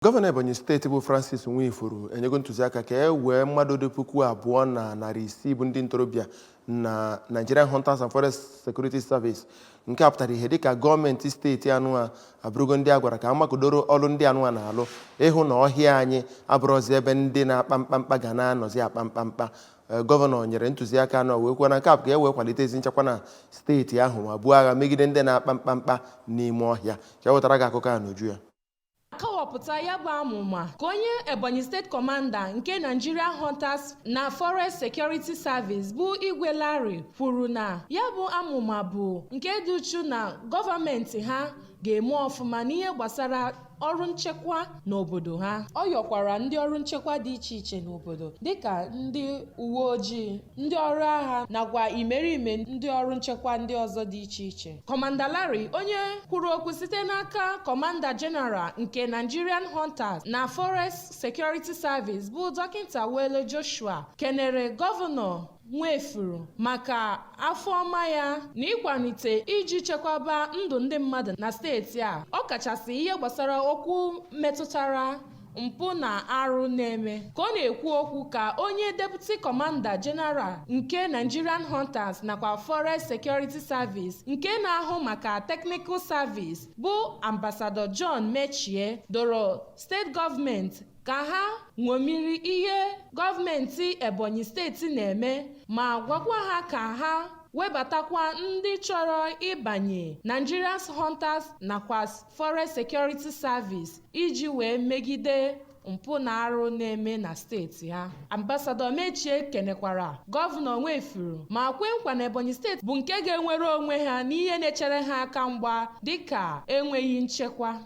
Gọvanọ Ebonyi steeti bụ Francis Nwifuru enyego ntụziaka ka wee mmadụ dị 2,260 bụ ndị ntorobịa na Nigerian Hunters and Forest Security Service nke a pụtara ihe dịka gọọmenti steeti anụ abụrụgo ndị agwara ka amakọdoro ọrụ ndị anụ na-alụ ịhụ na ọhịa anyị abụrụzi ebe ndị na-akpa mkpamkpa ga na-anọzi akpa mkpamkpa. Gọvanọ nyere ntụziaka anọ wee kwuo na nke a ka wee kwalite ezi nchekwa na steeti ahụ ma buo agha megide ndị na-akpa mkpamkpa n'ime ọhịa. Ka wetara gị akụkọ a n'uju ya. Akọwapụta ya bụ amụma ka onye Ebonyi State Commander nke Nigerian Hunters na Forest Security Service bụ Ewela kwuru na ya bụ amụma bụ nke dị uchu na gọọmenti ha ga-eme ọfụma n'ihe gbasara ọrụ nchekwa n'obodo ha. Ọ yọkwara ndị ọrụ nchekwa dị iche iche n'obodo dịka ndị uwe ojii, ndị ọrụ agha nakwa imerime ndị ọrụ nchekwa ndị ọzọ dị iche iche. Commander Larry, onye kwuru okwu site n'aka Commander General nke Nigerian Hunters na Forest Security Service bụ Dọkịta Ewela Joshua, kenere Gọvanọ Nwifuru maka afọ ọma ya na ịkwalite iji chekwaba ndụ ndị mmadụ na steeti a, ọ kachasị ihe gbasara okwu metụtara mpụ na arụ na-eme. Ka ọ na-ekwu okwu ka onye Deputy Commander General nke Nigerian Hunters nakwa Forest Security Service nke na-ahụ maka Technical Service bụ Ambassador John Mechie doro steeti gọọmenti ka ha ṅomiri ihe gọọmenti Ebonyi steeti na-eme ma gwakwa ha ka ha webatakwa ndị chọrọ ịbanye Nigerian Hunters nakwa Forest Security Service iji wee megide mpụ na arụ na-eme na steeti ha. Ambassador Mechie kenekwara Gọvanọ Nwifuru ma kwe nkwa na Ebonyi steeti bụ nke ga-enwere onwe ha n'ihe na-echere ha aka mgba dịka enweghị nchekwa.